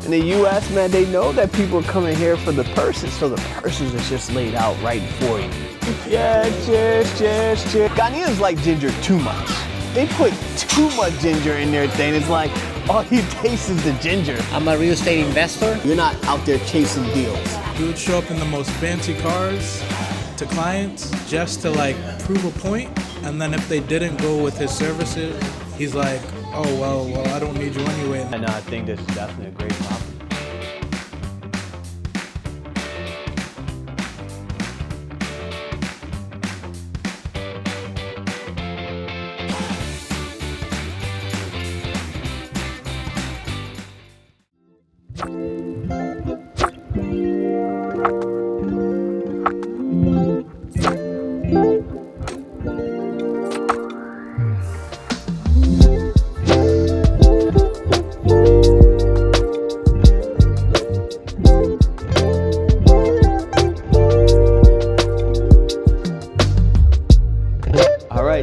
In the US, man, they know that people are coming here for the purses, so the purses is just laid out right for you. Yeah, cheers. Ghanaians like ginger too much. They put too much ginger in their thing. It's like, all you taste is the ginger. I'm a real estate investor. You're not out there chasing deals. He would show up in the most fancy cars to clients just to like prove a point, and then if they didn't go with his services, he's like, oh, well, I don't need you anyway. And I think this is definitely a great property.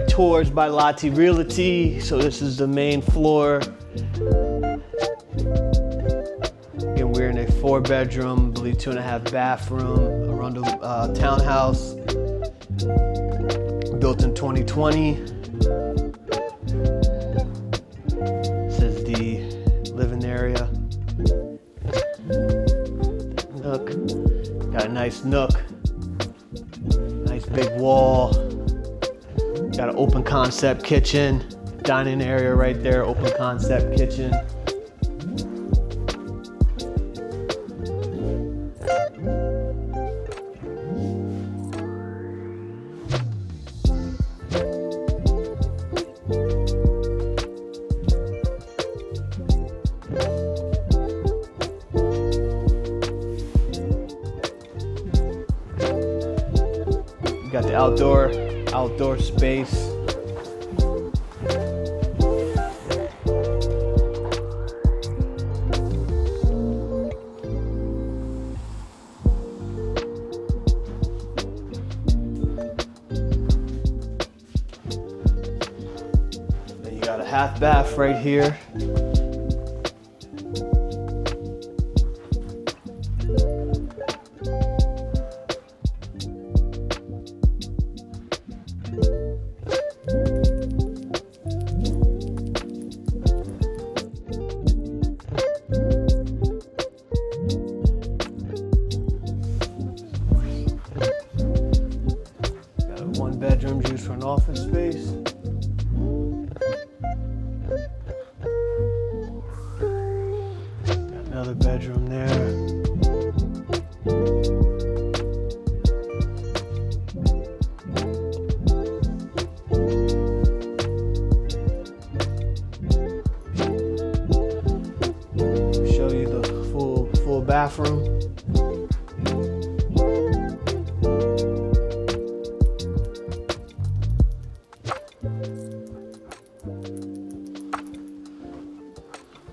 Tours by Lati Realty. So this is the main floor. Again, we're in a 4-bedroom, I believe 2.5 bathroom, Arundel townhouse, built in 2020. This is the living area. Nook, got a nice nook, nice big wall. Got an open concept kitchen, dining area right there, open concept kitchen. You got the outdoor space. Then you got a half bath right here. Bedrooms used for an office space. Got another bedroom there. Show you the full bathroom.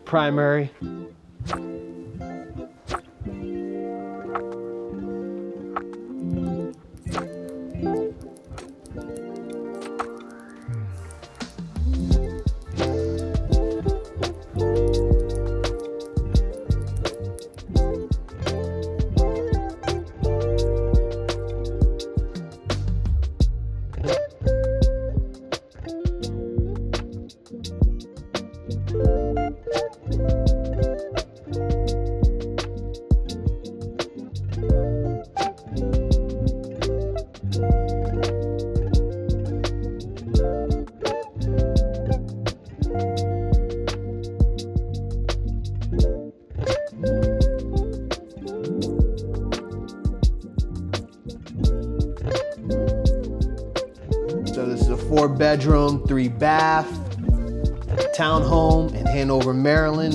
Primary. So this is a 4-bedroom, 3-bath townhome in Hanover, Maryland.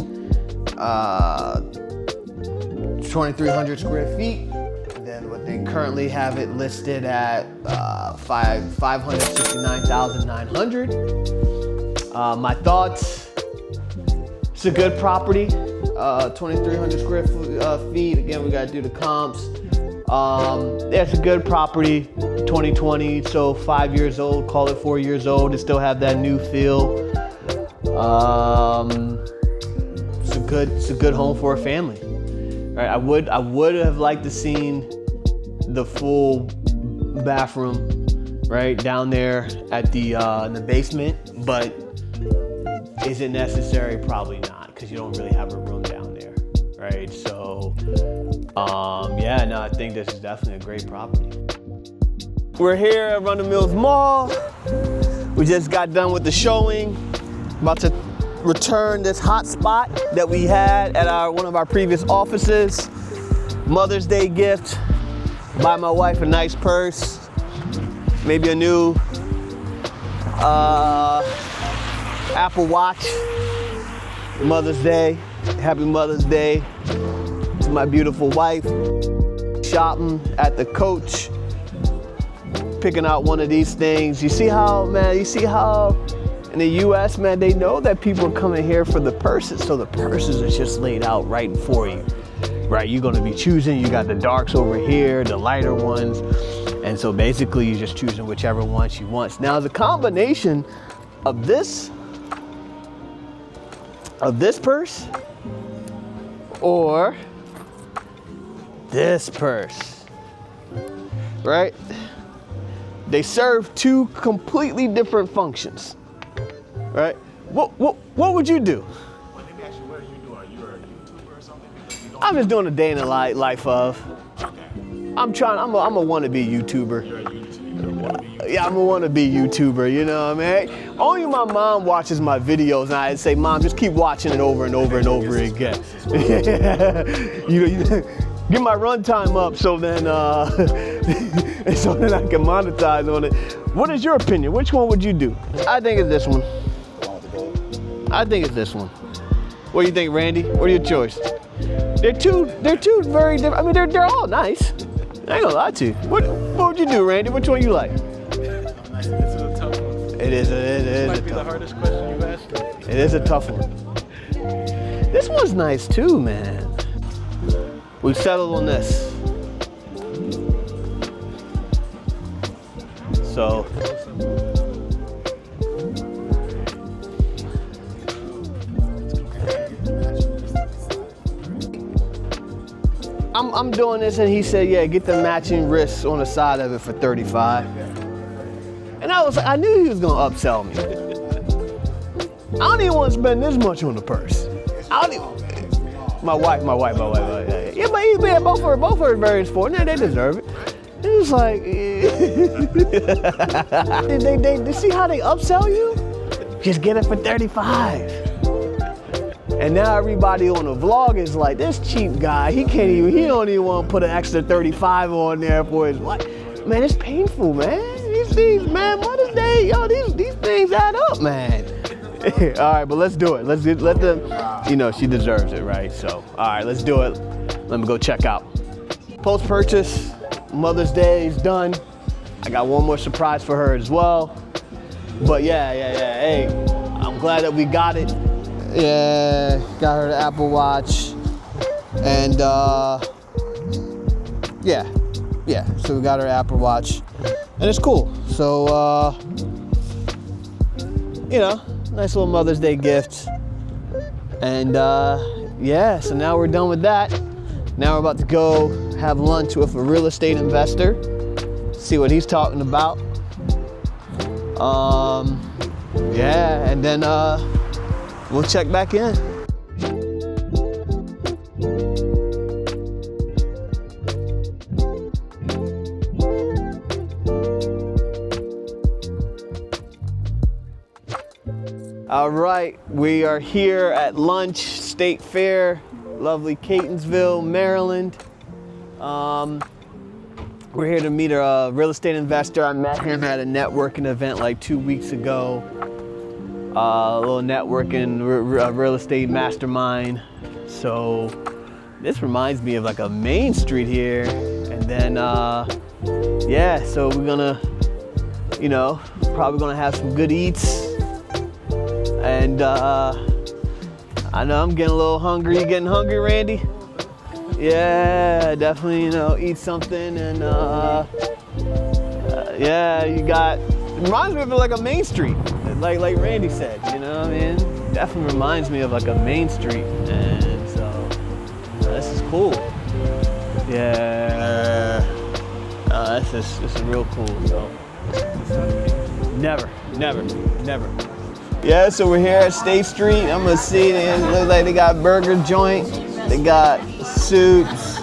2,300 square feet. And then what they currently have it listed at $569,900. My thoughts: it's a good property. 2,300 square feet. Again, we got to do the comps. It's a good property. 2020, so 5 years old, call it 4 years old. It still have that new feel. it's a good home for a family. Right? I would have liked to seen the full bathroom, right, down there at the in the basement, but is it necessary? Probably not, because you don't really have a room down there, right? So, yeah, no, I think this is definitely a great property. We're here at Run the Mills Mall. We just got done with the showing. About to return this hot spot that we had at one of our previous offices. Mother's Day gift. Buy my wife a nice purse. Maybe a new Apple Watch. Mother's Day. Happy Mother's Day to my beautiful wife. Shopping at the Coach. Picking out one of these things. You see how in the US, man, they know that people are coming here for the purses, so the purses are just laid out right for you. Right, you're gonna be choosing, you got the darks over here, the lighter ones, and so basically you're just choosing whichever one she wants. Now the combination of this purse or this purse, right? They serve two completely different functions. Right? What would you do? Well, let me ask you, what do you do? Are you a YouTuber or something? I'm just doing a day in the life of. Okay. I'm a wannabe YouTuber. You're a YouTuber. Yeah, I'm a wannabe YouTuber, you know what I mean? Only my mom watches my videos and I say, Mom, just keep watching it over and over and over again. you get my runtime up so then so then I can monetize on it. What is your opinion? Which one would you do? I think it's this one. I think it's this one. What do you think, Randy? What are your choice? They're two very different. I mean, they're all nice. I ain't gonna lie to you. What would you do, Randy? Which one you like? This is a tough one. It is. This might be the hardest question you've asked me. It is a tough one. This one's nice too, man. We've settled on this. So. I'm doing this, and he said, yeah, get the matching wrists on the side of it for 35. And I knew he was gonna upsell me. I don't even want to spend this much on the purse. My wife. Yeah, but both are very important. They deserve it. It was like, they see how they upsell you? Just get it for 35. And now everybody on the vlog is like, this cheap guy, he don't even want to put an extra 35 on there for his wife. Man, it's painful, man. These things, man, Mother's Day, yo, these things add up, man. All right, but let's do it. Let them, she deserves it, right? So, all right, let's do it. Let me go check out. Post-purchase, Mother's Day is done. I got one more surprise for her as well. But yeah, hey, I'm glad that we got it. Yeah, got her the Apple Watch. And yeah, so we got her Apple Watch. And it's cool. So, nice little Mother's Day gift. And yeah, so now we're done with that. Now we're about to go have lunch with a real estate investor, see what he's talking about. Yeah, and then we'll check back in. All right, we are here at lunch, State Fair, lovely Catonsville, Maryland. We're here to meet a real estate investor. I met him at a networking event like 2 weeks ago. A little networking, real estate mastermind. So this reminds me of like a main street here. And then, yeah, so we're gonna, probably gonna have some good eats. And I know I'm getting a little hungry. You getting hungry, Randy? Yeah, definitely, eat something. And yeah, it reminds me of like a main street, like Randy said, you know what I mean? definitely reminds me of like a main street, and so this is cool. Yeah, this is real cool. So never. Yeah, so we're here at State Street. I'm gonna see. It looks like they got burger joint. They got suits.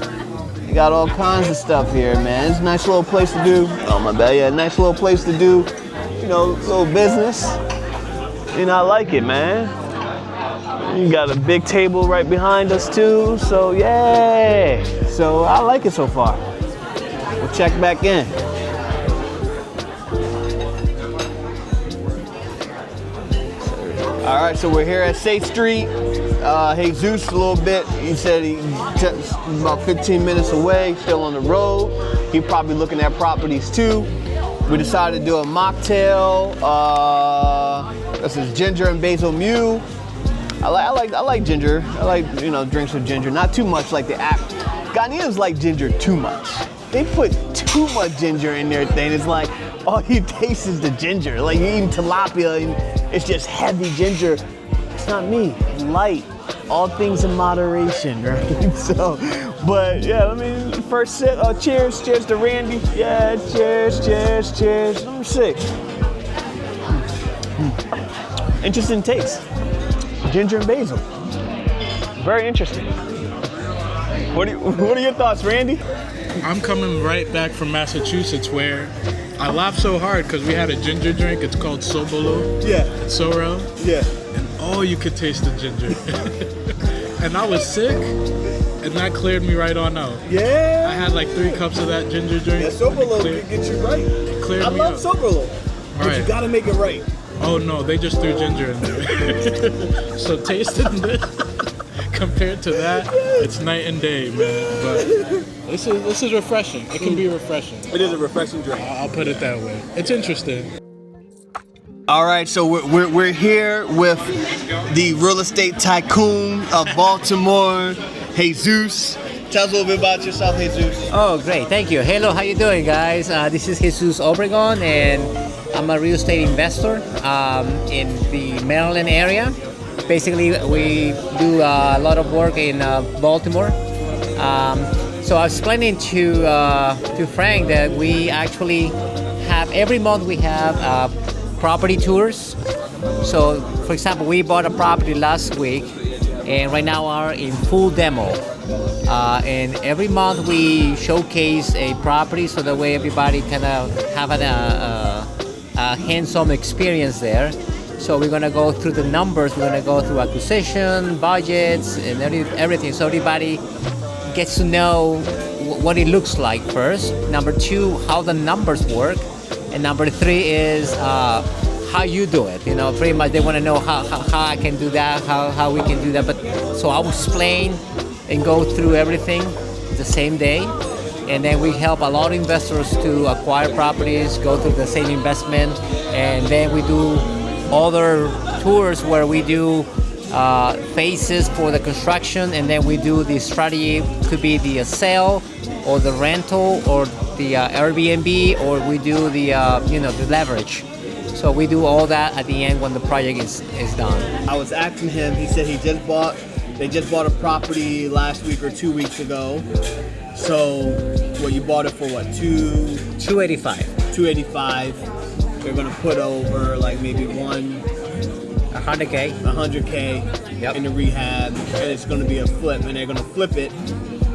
They got all kinds of stuff here, man. It's a nice little place to do. Oh my bad. Yeah, nice little place to do. You know, little business. And I like it, man. You got a big table right behind us too. So yeah. So I like it so far. We'll check back in. All right, so we're here at State Street. Jesus a little bit. He said he's about 15 minutes away, still on the road. He probably looking at properties too. We decided to do a mocktail. This is ginger and basil mew. I like ginger. I like, you know, drinks with ginger. Not too much like the app. Ghanaians like ginger too much. They put too much ginger in their thing. It's like all you taste is the ginger. Like you're eating tilapia and it's just heavy ginger. It's not me. Light. All things in moderation, right? So, but yeah, let me first sip. Cheers to Randy. Yeah, cheers. Number 6. Interesting taste. Ginger and basil. Very interesting. What are your thoughts, Randy? I'm coming right back from Massachusetts where I laughed so hard because we had a ginger drink. It's called Sobolo. Yeah. Sorrel. Yeah. And all you could taste the ginger. And I was sick, and that cleared me right on out. Yeah. I had like 3 cups of that ginger drink. Yeah, Sobolo can get you right. It cleared I me love up. Sobolo, but Right. you gotta make it right. Oh no, they just threw ginger in there. So tasting this compared to that, it's night and day, man. But this is refreshing. It can be refreshing. It is a refreshing drink. I'll put it that way. It's interesting. All right, so we're here with the real estate tycoon of Baltimore, Jesus. Tell us a little bit about yourself, Jesus. Oh, great. Thank you. Hello, how you doing, guys? This is Jesus Obregon, and I'm a real estate investor in the Maryland area. Basically, we do a lot of work in Baltimore. So I was explaining to Frank that we actually have, every month we have property tours. So, for example, we bought a property last week, and right now are in full demo. And every month we showcase a property so that way everybody kind of have a hands-on experience there. So we're gonna go through the numbers, we're gonna go through acquisition, budgets, and everything, so everybody gets to know what it looks like first. Number 2, how the numbers work. And number 3 is how you do it. You know, pretty much they want to know how I can do that, how we can do that. But so I'll explain and go through everything the same day. And then we help a lot of investors to acquire properties, go through the same investment. And then we do other tours where we do phases for the construction, and then we do the strategy, could be the sale or the rental or the Airbnb, or we do the the leverage. So we do all that at the end when the project is done. I was asking him. He said they just bought a property last week or 2 weeks ago. So, you bought it for what? 285. 285. They're gonna put over like maybe 100K. 100K Yep. in the rehab, and it's gonna be a flip, and they're gonna flip it.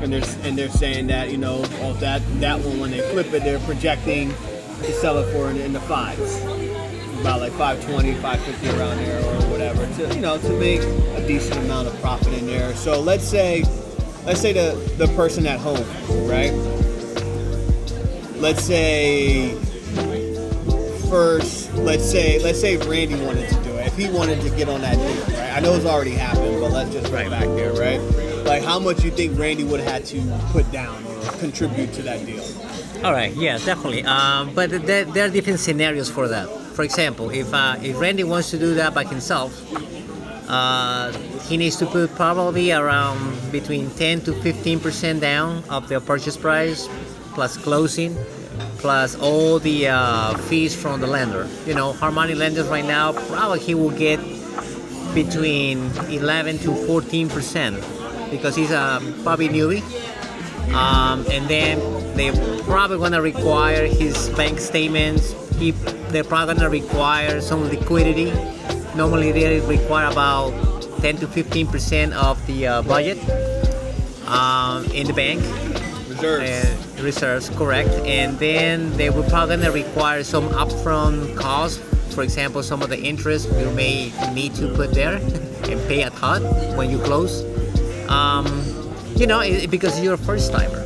And they're saying that, off that one, when they flip it, they're projecting to sell it for in the 5s, about like 520, 550 around there or whatever, to make a decent amount of profit in there. So let's say the person at home, right? Let's say Randy wanted to do it. If he wanted to get on that deal, right? I know it's already happened, but let's just go back there, right? Like, how much you think Randy would have had to put down or contribute to that deal? All right, yeah, definitely. But there are different scenarios for that. For example, if Randy wants to do that by himself, he needs to put probably around between 10 to 15% down of the purchase price, plus closing, plus all the fees from the lender. Hard money lenders right now, probably he will get between 11 to 14% because he's a probably newbie. And then they're probably gonna require his bank statements. They're probably gonna require some liquidity. Normally they require about 10 to 15% of the budget in the bank. Reserves, correct. And then they will probably gonna require some upfront costs. For example, some of the interest you may need to put there and pay at HUD when you close. Because you're a first timer.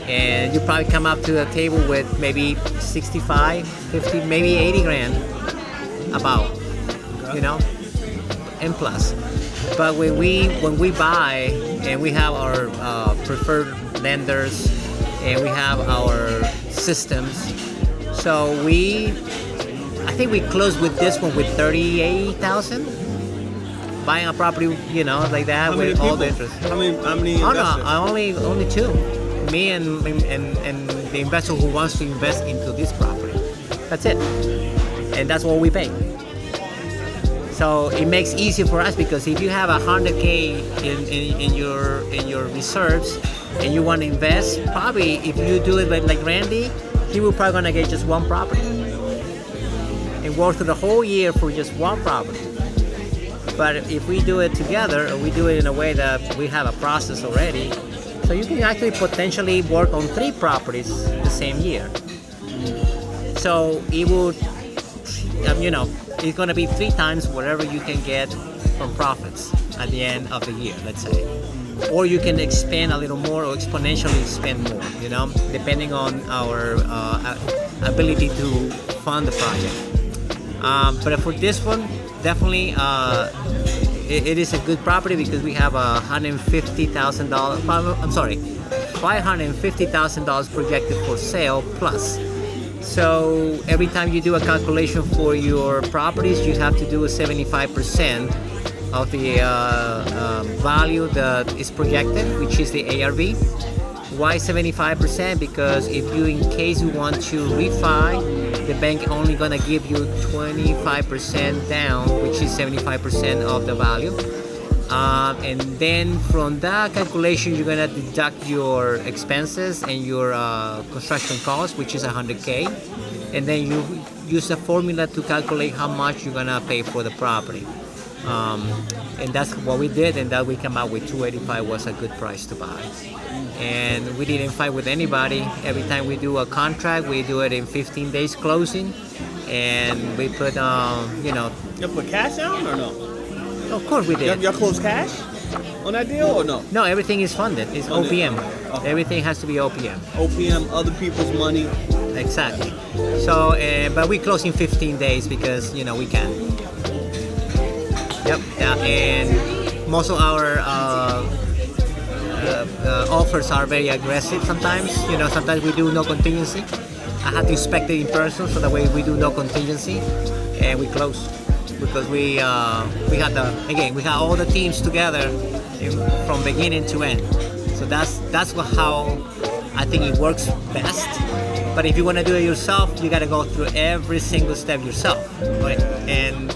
And you probably come up to the table with maybe 65, 50, maybe 80 grand about, and plus. But when we buy and we have our preferred lenders and we have our systems, so I think we closed with this one with 38,000. Buying a property, like that with all the interest. How many investors? Oh no, only two. Me and the investor who wants to invest into this property. That's it, and that's what we pay. So it makes it easier for us because if you have 100K in your reserves and you want to invest, probably if you do it like Randy, he will probably gonna get just one property and work through the whole year for just one property. But if we do it together, or we do it in a way that we have a process already, so you can actually potentially work on 3 properties the same year. So it would, it's going to be 3 times whatever you can get from profits at the end of the year, let's say. Or you can expand a little more or exponentially spend more, depending on our ability to fund the project. But for this one, definitely it is a good property because we have $550,000 projected for sale plus. So every time you do a calculation for your properties, you have to do a 75% of the value that is projected, which is the ARV. Why 75%? Because if you, in case you want to refi, the bank only gonna give you 25% down, which is 75% of the value. And then from that calculation, you're gonna deduct your expenses and your construction cost, which is 100K. And then you use a formula to calculate how much you're gonna pay for the property. And that's what we did, and that we came out with 285 was a good price to buy. And we didn't fight with anybody. Every time we do a contract, we do it in 15 days closing, and we put You put cash down or no? Of course we did. Y'all close cash on that deal or no? No, everything is funded. It's OPM. Okay. Everything has to be OPM. OPM, other people's money. Exactly. So, but we close in 15 days because we can. Yep. And most of our offers are very aggressive sometimes. Sometimes we do no contingency. I have to inspect it in person, so that way we do no contingency, and we close because we had all the teams together from beginning to end. So that's how I think it works best. But if you want to do it yourself, you got to go through every single step yourself, right? And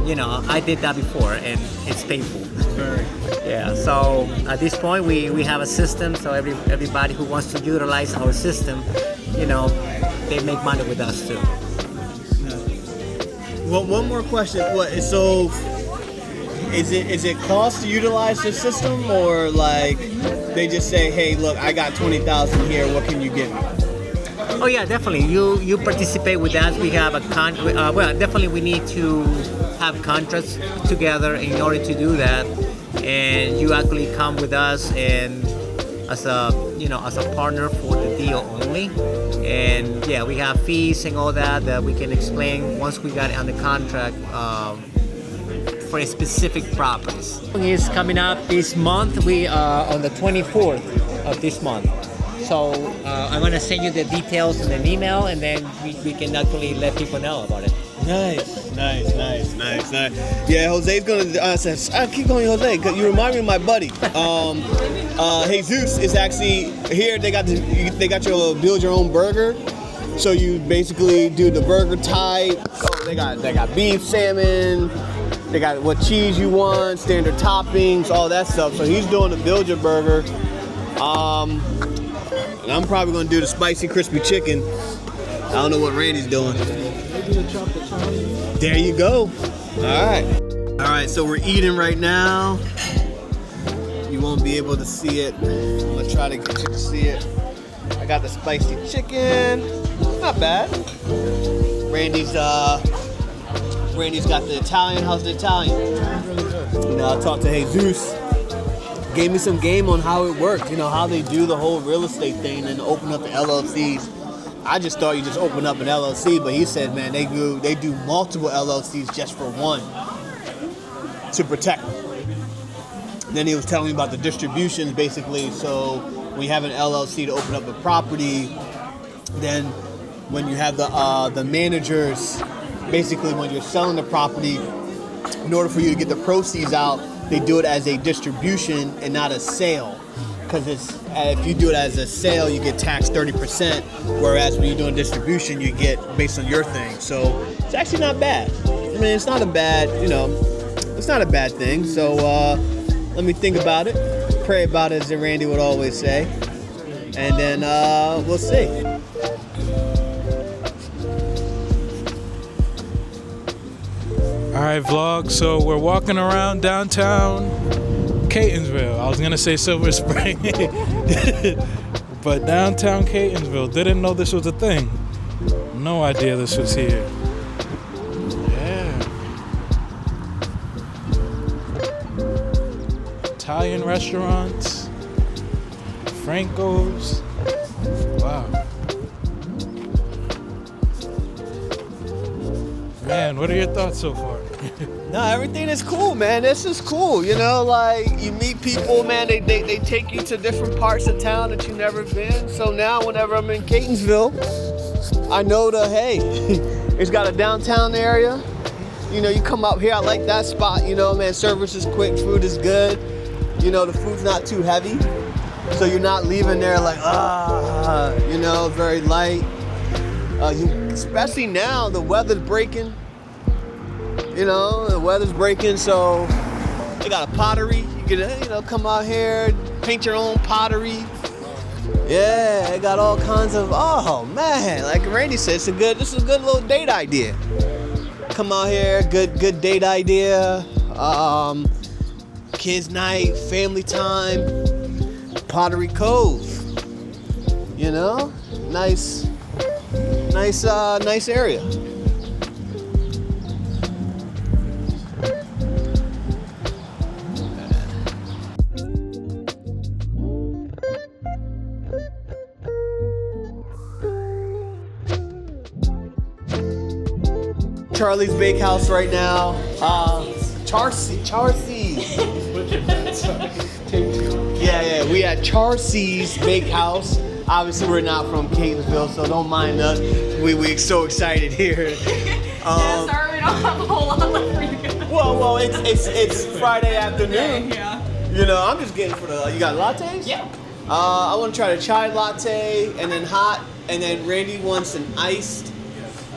I did that before, and it's painful. Yeah. So at this point, we have a system. So everybody who wants to utilize our system, they make money with us too. Well, one more question. So is it cost to utilize the system, or like they just say, hey, look, I got 20,000 here. What can you give me? Oh yeah, definitely. You participate with us. We have definitely we need to have contracts together in order to do that, and you actually come with us and as a partner for the deal only. And yeah, we have fees and all that we can explain once we got it on the contract for specific properties. It's coming up this month. We are on the 24th of this month. So I'm gonna send you the details in an email, and then we can actually let people know about it. Nice. Yeah, Jose's gonna. I keep calling you Jose because you remind me of my buddy. Jesus is actually here. They got your build your own burger So you basically do the burger type. Oh, they got beef, salmon. They got what cheese you want, standard toppings, all that stuff. So he's doing the build your burger. And I'm probably gonna do the spicy crispy chicken. I don't know what Randy's doing. There you go. All right, so we're eating right now. You won't be able to see it. I'm gonna try to get you to see it. I got the spicy chicken. Not bad. Randy's got the Italian. How's the Italian? You know, I talked to Jesus. Gave me some game on how it works. You know, how they do the whole real estate thing and open up the LLCs. I just thought you just open up an LLC, but he said, man, they do multiple LLCs just for one to protect them. Then he was telling me about the distributions, basically. So when you have an LLC to open up a property, then when you have the managers, basically when you're selling the property, in order for you to get the proceeds out, they do it as a distribution and not a sale. Because if you do it as a sale, you get taxed 30%, whereas when you're doing distribution, you get based on your thing. So it's actually not bad. I mean, it's not a bad, it's not a bad thing. So let me think about it, pray about it, as Randy would always say, and then we'll see. All right, vlog. So we're walking around downtown Catonsville. I was gonna say Silver Spring, but downtown Catonsville. Didn't know this was a thing. No idea this was here. Yeah. Italian restaurants, Franco's. Wow. Man, what are your thoughts so far? No, everything is cool, man. This is cool. Like you meet people, man. They take you to different parts of town that you've never been. So now, whenever I'm in Catonsville, I know it's got a downtown area. You come up here. I like that spot. Man, service is quick, food is good. The food's not too heavy, so you're not leaving there like very light. Especially now, the weather's breaking. The weather's breaking, so they got a pottery. You can, come out here, paint your own pottery. Yeah, they got all kinds of. Oh man, like Randy said, this is a good little date idea. Come out here, good date idea. Kids night, family time, Pottery Cove. Nice area. Charlie's Bakehouse right now. Charcie's. Yeah, we at Charcie's Bakehouse. Obviously, we're not from Catonsville, so don't mind us. We're so excited here. Yeah, sorry, we don't have a whole lot left for you guys. Well, it's Friday afternoon. Yeah. I'm just getting for the. You got lattes? Yeah. I want to try the chai latte and then hot, and then Randy wants an iced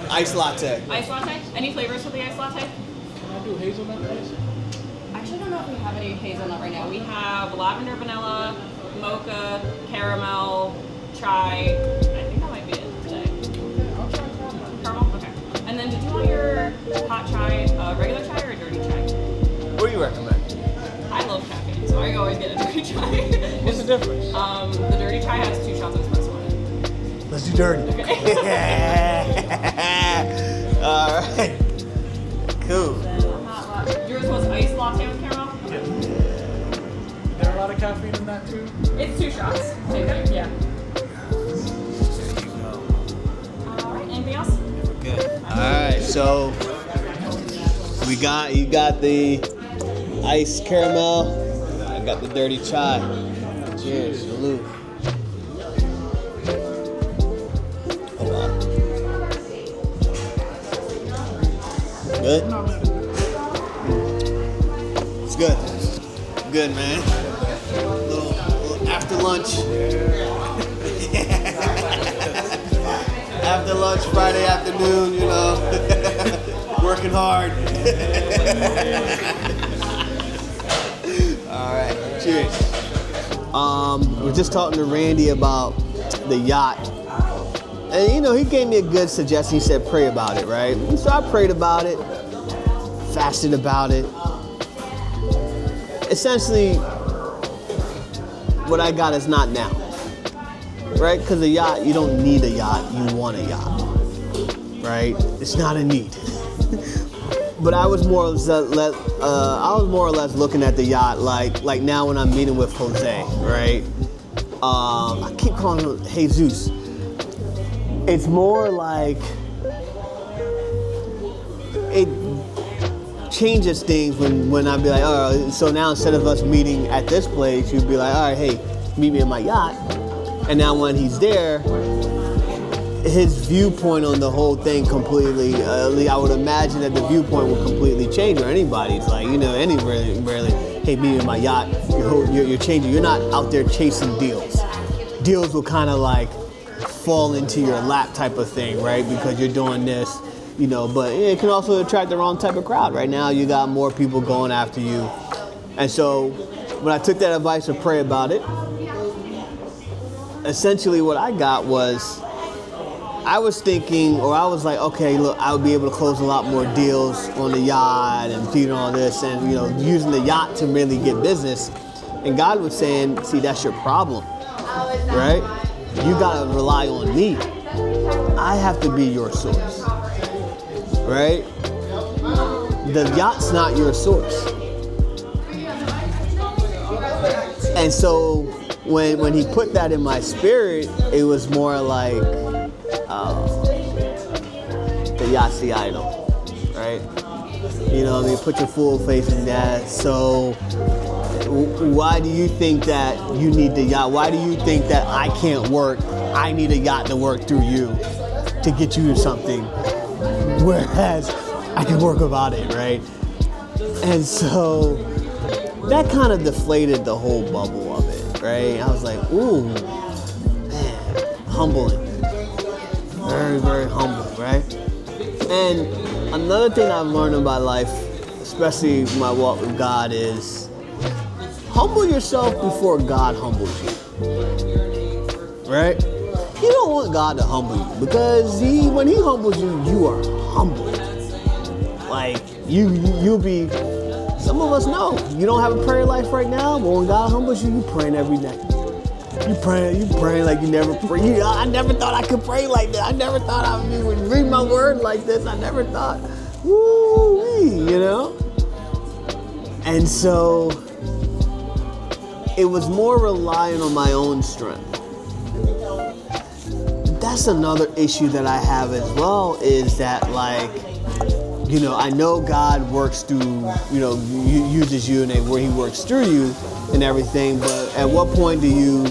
latte. Iced latte? Any flavors for the iced latte? Can I do hazelnut ice? I actually don't know if we have any hazelnut right now. We have lavender, vanilla, mocha, caramel, chai. I think that might be it today. I'll try caramel. Caramel? Okay. And then did you want your hot chai, regular chai or dirty chai? What do you recommend? I love caffeine, so I always get a dirty chai. What's the difference? The dirty chai has 2 shots of espresso in it. Let's do dirty. All right. Cool. Yours was iced latte with caramel? Yeah. There a lot of caffeine in that too? It's 2 shots. Same thing? Yeah. All right, anything else? Good. All right, so you got the iced caramel. I got the dirty chai. Cheers, salute. Hold on. Good. It's good. Good, man. Little after lunch. After after lunch Friday afternoon, you know, working hard. All right, cheers. We're just talking to Randy about the yacht. And you know, he gave me a good suggestion. He said, pray about it, right? And so I prayed about it, fasted about it. Essentially, what I got is not now, right? Because a yacht, you don't need a yacht, you want a yacht, right? It's not a need. But I was more or less looking at the yacht like now when I'm meeting with Jose, right? I keep calling him Jesus. It's more like it changes things when I be like, oh, so now instead of us meeting at this place, you'd be like, all right, hey, meet me in my yacht. And now when he's there, his viewpoint on the whole thing completely, I would imagine that the viewpoint will completely change, or anybody's like, you know, rarely, hey, meet me in my yacht, you're changing, you're not out there chasing deals. Deals will kind of like fall into your lap type of thing, right? Because you're doing this, you know, but it can also attract the wrong type of crowd. Right now, you got more people going after you. And so when I took that advice to pray about it, essentially what I got was, I was thinking, or I was like, okay, look, I would be able to close a lot more deals on the yacht and doing all this and, you know, using the yacht to really get business. And God was saying, see, that's your problem, right? You gotta rely on me. I have to be your source, right? The yacht's not your source. And so when he put that in my spirit, it was more like, the yacht's the idol, right? You know what I mean? Put your full faith in that. So why do you think that you need the yacht? Why do you think that I can't work? I need a yacht to work through you to get you something, whereas I can work about it, right? And so that kind of deflated the whole bubble of it, right? I was like, ooh, man, humbling. Very, very humble, right? And another thing I've learned in my life, especially my walk with God, is humble yourself before God humbles you, right? You don't want God to humble you, because when he humbles you, you are humbled. Like, you'll be, some of us know, you don't have a prayer life right now, but when God humbles you, you praying every day. You praying like you never pray. I never thought I could pray like that. I never thought I would read my word like this. I never thought, woo-wee, you know? And so it was more relying on my own strength. That's another issue that I have as well, is that, like, you know, I know God works through, you know, uses you and where he works through you and everything, but at what point do you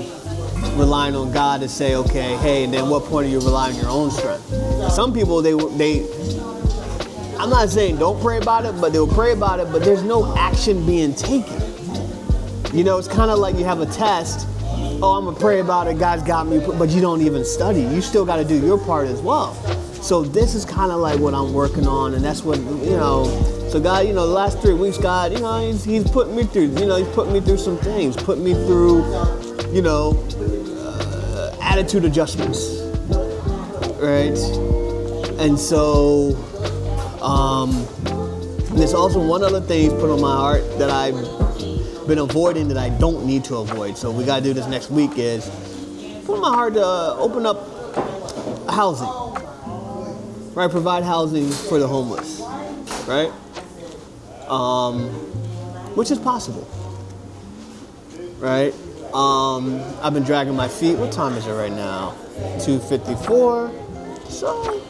relying on God to say, okay, hey, and then what point are you relying on your own strength? Some people, they I'm not saying don't pray about it, but they'll pray about it, but there's no action being taken. You know, it's kind of like you have a test. Oh, I'm gonna pray about it, God's got me, but you don't even study. You still gotta do your part as well. So this is kind of like what I'm working on, and that's what, you know, so God, you know, the last 3 weeks, God, you know, he's putting me through, you know, he's putting me through some things, putting me through, you know, attitude adjustments, right? And so, there's also one other thing he's put on my heart that I've been avoiding that I don't need to avoid. So we gotta do this next week, is put on my heart to open up housing, right? Provide housing for the homeless, right? Which is possible, right? I've been dragging my feet. What time is it right now? 2:54. So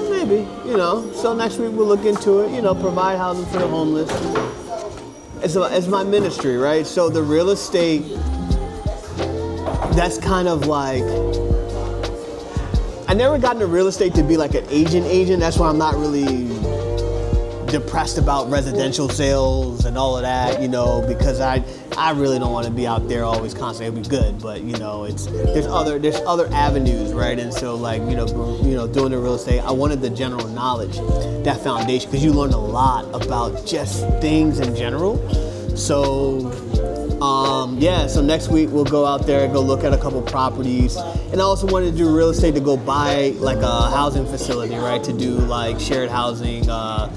maybe, you know. So next week we'll look into it. You know, provide housing for the homeless. It's my ministry, right? So the real estate, that's kind of like, I never got into real estate to be like an agent. That's why I'm not really depressed about residential sales and all of that, you know, because I really don't want to be out there always constantly. It'd be good, but you know, there's other avenues, right? And so like, you know, doing the real estate, I wanted the general knowledge, that foundation, because you learn a lot about just things in general. So so next week we'll go out there, go look at a couple properties. And I also wanted to do real estate to go buy like a housing facility, right? To do like shared housing, home,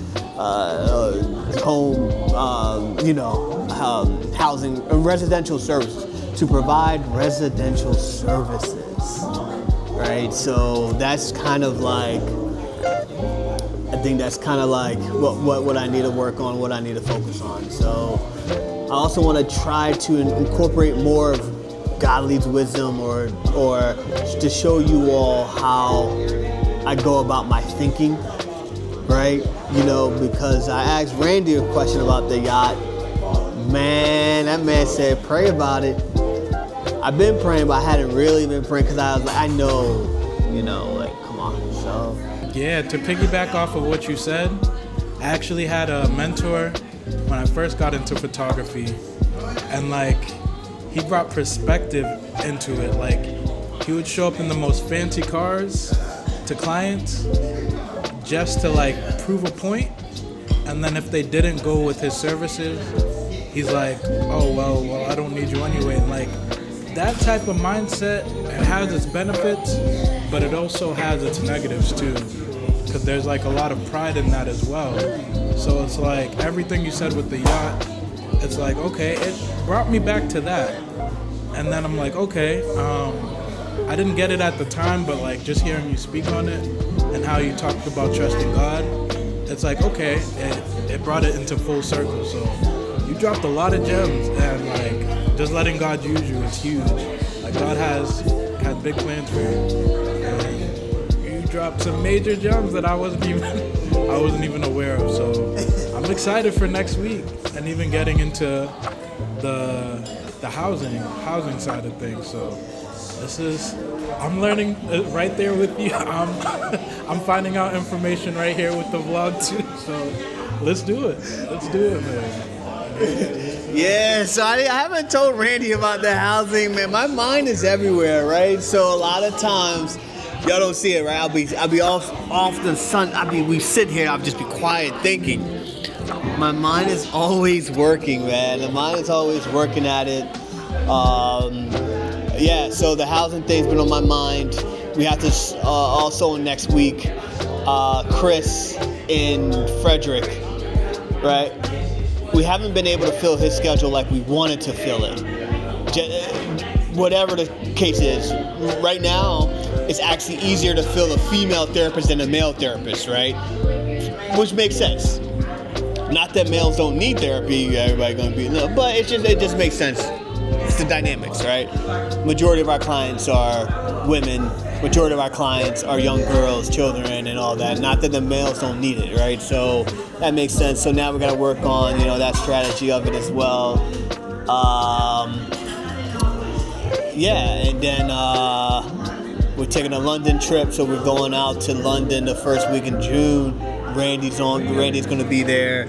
housing, residential services, to provide residential services, right? So that's kind of like, I think that's kind of like what I need to work on, what I need to focus on. So I also want to try to incorporate more of God leads wisdom, or to show you all how I go about my thinking, right? You know, because I asked Randy a question about the yacht. Man, that man said, pray about it. I've been praying, but I hadn't really been praying because I was like, I know, you know, like, come on. So Yeah, to piggyback off of what you said, I actually had a mentor when I first got into photography, and like, he brought perspective into it. Like, he would show up in the most fancy cars to clients just to like prove a point, and then if they didn't go with his services, he's like, oh well I don't need you anyway. And like, that type of mindset, it has its benefits, but it also has its negatives too, because there's like a lot of pride in that as well. So it's like everything you said with the yacht, it's like, okay, it brought me back to that. And then I'm like, okay, I didn't get it at the time, but like just hearing you speak on it and how you talked about trusting God, it's like, okay, it brought it into full circle. So you dropped a lot of gems, and like, just letting God use you is huge. Like, God has big plans for you, and you dropped some major gems that I wasn't even aware of. So I'm excited for next week, and even getting into the housing side of things. So I'm learning right there with you. I'm finding out information right here with the vlog too. So let's do it, man. Yeah, so I haven't told Randy about the housing, man. My mind is everywhere, right? So a lot of times, y'all don't see it, right? I'll be off the sun. We sit here, I'll just be quiet thinking. My mind is always working, man. The mind is always working at it. So the housing thing's been on my mind. We have to also next week, Chris in Frederick, right? We haven't been able to fill his schedule like we wanted to fill it. Whatever the case is, right now, it's actually easier to fill a female therapist than a male therapist, right? Which makes sense. Not that males don't need therapy, everybody gonna be, no, but it just makes sense. It's the dynamics, right? Majority of our clients are women. Majority of our clients are young girls, children, and all that. Not that the males don't need it, right? So that makes sense. So now we're gonna work on, that strategy of it as well. And then we're taking a London trip, so we're going out to London the first week in June. Randy's gonna be there.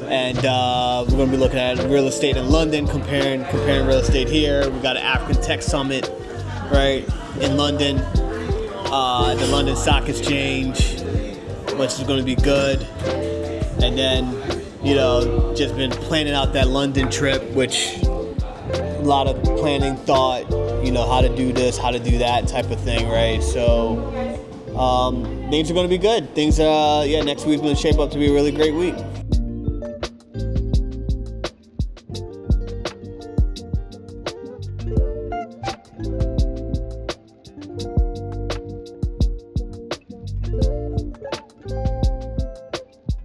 And we're going to be looking at real estate in London, comparing real estate here. We got an African Tech Summit, right, in London, the London Stock Exchange, which is going to be good. And then, just been planning out that London trip, which a lot of planning, thought, how to do this, how to do that type of thing, right? So things are going to be good. Things next week's going to shape up to be a really great week.